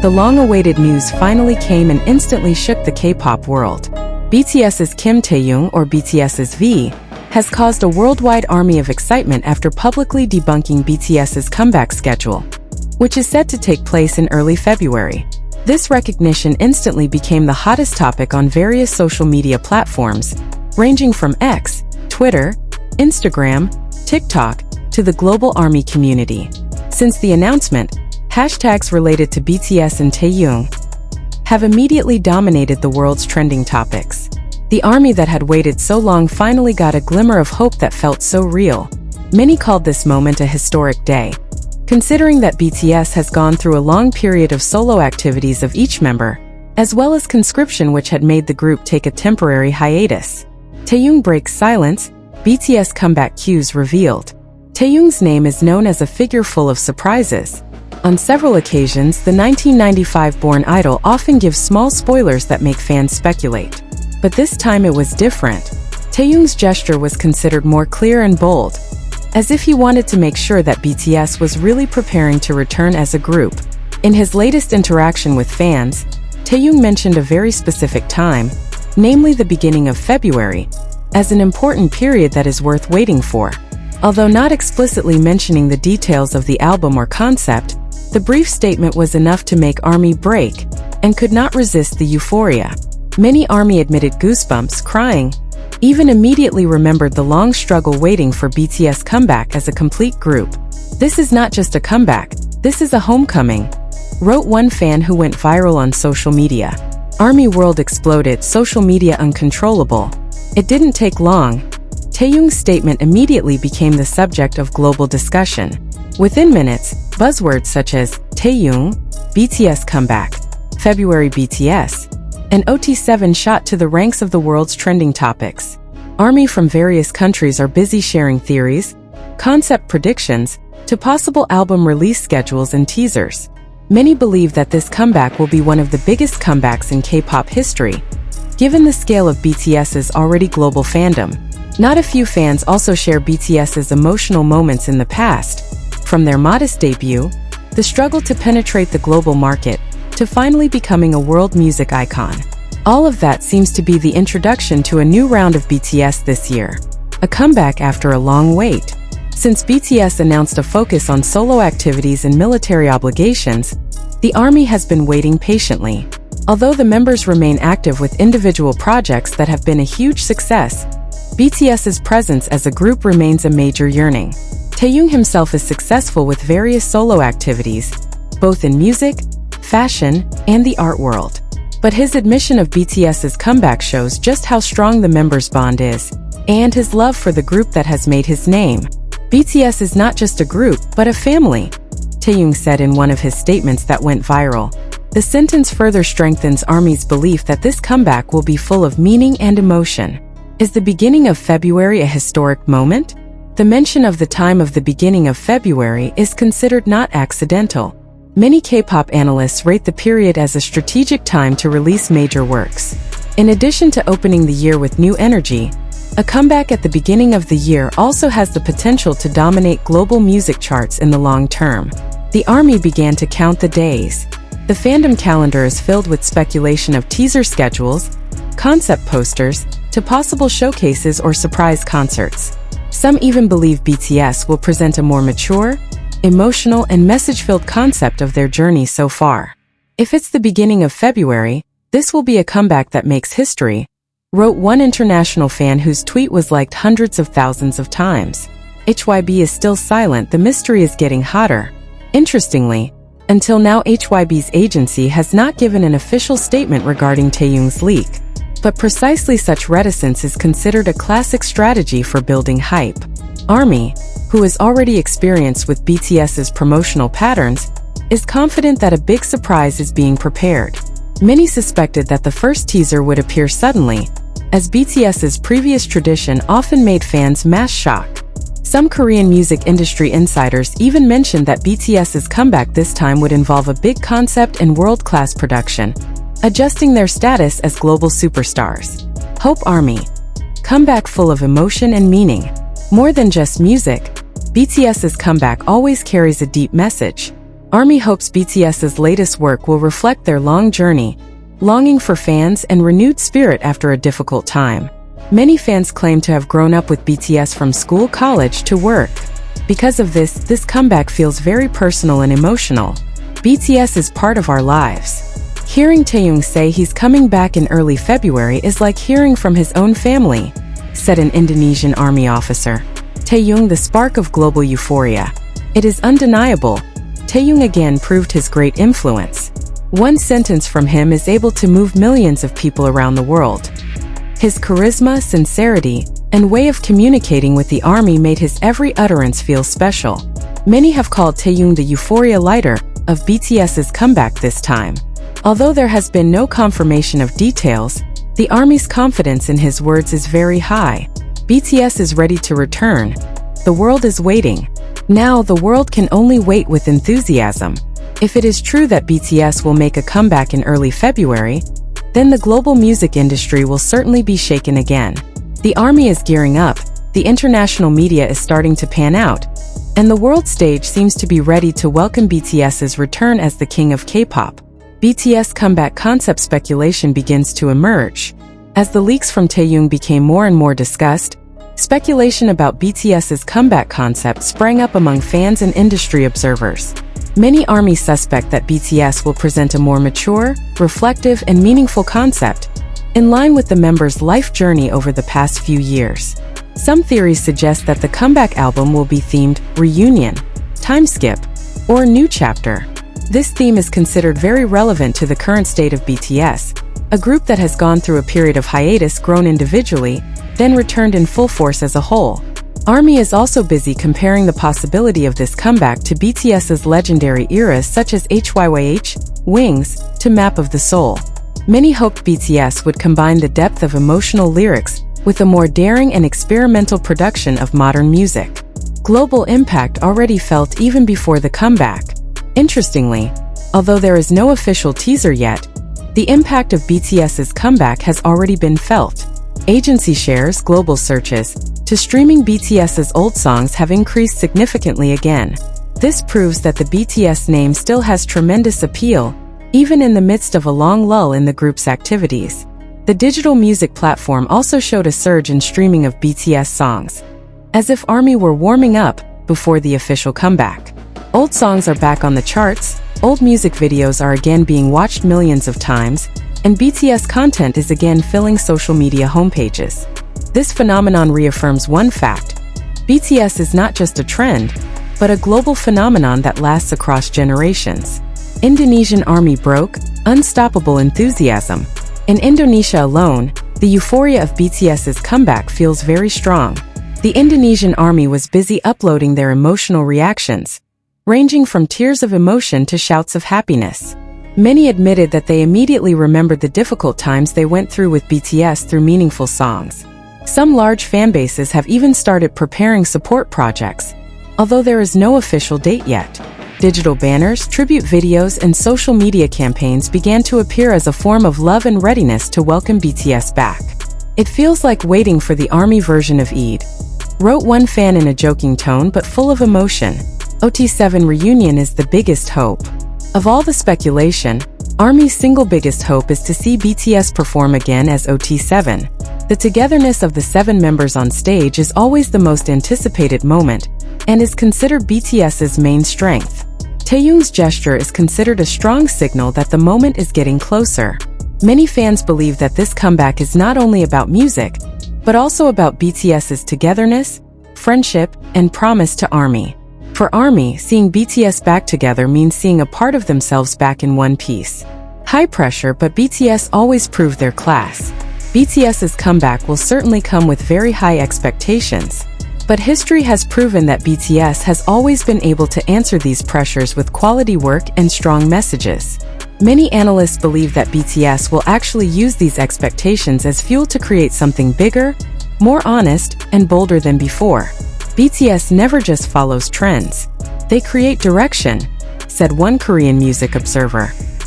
the long-awaited news finally came and instantly shook the K-pop world. BTS's Kim Taehyung, or BTS's V, has caused a worldwide army of excitement after publicly debunking BTS's comeback schedule, which is set to take place in early February. This recognition instantly became the hottest topic on various social media platforms, ranging from X, Twitter, Instagram, TikTok, to the global ARMY community. Since the announcement, hashtags related to BTS and Taehyung have immediately dominated the world's trending topics. The ARMY that had waited so long finally got a glimmer of hope that felt so real. Many called this moment a historic day, considering that BTS has gone through a long period of solo activities of each member, as well as conscription, which had made the group take a temporary hiatus. Taehyung breaks silence, BTS comeback cues revealed. Taehyung's name is known as a figure full of surprises. On several occasions, the 1995-born idol often gives small spoilers that make fans speculate. But this time it was different. Taehyung's gesture was considered more clear and bold, as if he wanted to make sure that BTS was really preparing to return as a group. In his latest interaction with fans, Taehyung mentioned a very specific time, namely the beginning of February, as an important period that is worth waiting for. Although not explicitly mentioning the details of the album or concept, the brief statement was enough to make ARMY break and could not resist the euphoria. Many ARMY admitted goosebumps, crying, even immediately remembered the long struggle waiting for BTS comeback as a complete group. "This is not just a comeback, this is a homecoming," wrote one fan who went viral on social media. ARMY world exploded, social media uncontrollable. It didn't take long. Taehyung's statement immediately became the subject of global discussion. Within minutes, buzzwords such as Taehyung, BTS comeback, February BTS, and OT7 shot to the ranks of the world's trending topics. ARMY from various countries are busy sharing theories, concept predictions, to possible album release schedules and teasers. Many believe that this comeback will be one of the biggest comebacks in K-pop history, given the scale of BTS's already global fandom. Not a few fans also share BTS's emotional moments in the past, from their modest debut, the struggle to penetrate the global market, to finally becoming a world music icon. All of that seems to be the introduction to a new round of BTS this year, a comeback after a long wait. Since BTS announced a focus on solo activities and military obligations, the ARMY has been waiting patiently. Although the members remain active with individual projects that have been a huge success, BTS's presence as a group remains a major yearning. Taehyung himself is successful with various solo activities, both in music, fashion, and the art world. But his admission of BTS's comeback shows just how strong the members' bond is, and his love for the group that has made his name. "BTS is not just a group, but a family," Taehyung said in one of his statements that went viral. The sentence further strengthens ARMY's belief that this comeback will be full of meaning and emotion. Is the beginning of February a historic moment? The mention of the time of the beginning of February is considered not accidental. Many K-pop analysts rate the period as a strategic time to release major works. In addition to opening the year with new energy, a comeback at the beginning of the year also has the potential to dominate global music charts in the long term. The ARMY began to count the days. The fandom calendar is filled with speculation of teaser schedules, concept posters, to possible showcases or surprise concerts. Some even believe BTS will present a more mature, emotional, and message-filled concept of their journey so far. "If it's the beginning of February, this will be a comeback that makes history," wrote one international fan whose tweet was liked hundreds of thousands of times. HYBE is still silent, the mystery is getting hotter. Interestingly, until now HYBE's agency has not given an official statement regarding Taehyung's leak. But precisely such reticence is considered a classic strategy for building hype. ARMY, who is already experienced with BTS's promotional patterns, is confident that a big surprise is being prepared. Many suspected that the first teaser would appear suddenly, as BTS's previous tradition often made fans mass shock. Some Korean music industry insiders even mentioned that BTS's comeback this time would involve a big concept and world-class production, adjusting their status as global superstars. Hope ARMY. Comeback full of emotion and meaning. More than just music, BTS's comeback always carries a deep message. ARMY hopes BTS's latest work will reflect their long journey, longing for fans and renewed spirit after a difficult time. Many fans claim to have grown up with BTS from school, college to work. Because of this comeback feels very personal and emotional. BTS is part of our lives. Hearing Taehyung say he's coming back in early February is like hearing from his own family, said an Indonesian army officer. Taehyung, the spark of global euphoria. It is undeniable. Taehyung again proved his great influence. One sentence from him is able to move millions of people around the world. His charisma, sincerity, and way of communicating with the army made his every utterance feel special. Many have called Taehyung the euphoria lighter of BTS's comeback this time. Although there has been no confirmation of details, the ARMY's confidence in his words is very high. BTS is ready to return. The world is waiting. Now the world can only wait with enthusiasm. If it is true that BTS will make a comeback in early February, then the global music industry will certainly be shaken again. The ARMY is gearing up, the international media is starting to pan out, and the world stage seems to be ready to welcome BTS's return as the king of K-pop. BTS comeback concept speculation begins to emerge. As the leaks from Taehyung became more and more discussed, speculation about BTS's comeback concept sprang up among fans and industry observers. Many ARMY suspect that BTS will present a more mature, reflective, and meaningful concept, in line with the members' life journey over the past few years. Some theories suggest that the comeback album will be themed Reunion, Time Skip, or New Chapter. This theme is considered very relevant to the current state of BTS, a group that has gone through a period of hiatus, grown individually, then returned in full force as a whole. ARMY is also busy comparing the possibility of this comeback to BTS's legendary eras such as HYBE, Wings, to Map of the Soul. Many hoped BTS would combine the depth of emotional lyrics with a more daring and experimental production of modern music. Global impact already felt even before the comeback. Interestingly, although there is no official teaser yet, the impact of BTS's comeback has already been felt. Agency shares, global searches, to streaming BTS's old songs have increased significantly again. This proves that the BTS name still has tremendous appeal, even in the midst of a long lull in the group's activities. The digital music platform also showed a surge in streaming of BTS songs, as if ARMY were warming up before the official comeback. Old songs are back on the charts, old music videos are again being watched millions of times, and BTS content is again filling social media homepages. This phenomenon reaffirms one fact: BTS is not just a trend, but a global phenomenon that lasts across generations. Indonesian ARMY broke unstoppable enthusiasm. In Indonesia alone, the euphoria of BTS's comeback feels very strong. The Indonesian ARMY was busy uploading their emotional reactions, ranging from tears of emotion to shouts of happiness. Many admitted that they immediately remembered the difficult times they went through with BTS through meaningful songs. Some large fanbases have even started preparing support projects, although there is no official date yet. Digital banners, tribute videos, and social media campaigns began to appear as a form of love and readiness to welcome BTS back. It feels like waiting for the ARMY version of Eid, wrote one fan in a joking tone but full of emotion. OT7 reunion is the biggest hope. Of all the speculation, ARMY's single biggest hope is to see BTS perform again as OT7. The togetherness of the 7 members on stage is always the most anticipated moment, and is considered BTS's main strength. Taehyung's gesture is considered a strong signal that the moment is getting closer. Many fans believe that this comeback is not only about music, but also about BTS's togetherness, friendship, and promise to ARMY. For ARMY, seeing BTS back together means seeing a part of themselves back in one piece. High pressure, but BTS always prove their class. BTS's comeback will certainly come with very high expectations. But history has proven that BTS has always been able to answer these pressures with quality work and strong messages. Many analysts believe that BTS will actually use these expectations as fuel to create something bigger, more honest, and bolder than before. BTS never just follows trends. They create direction, said one Korean music observer.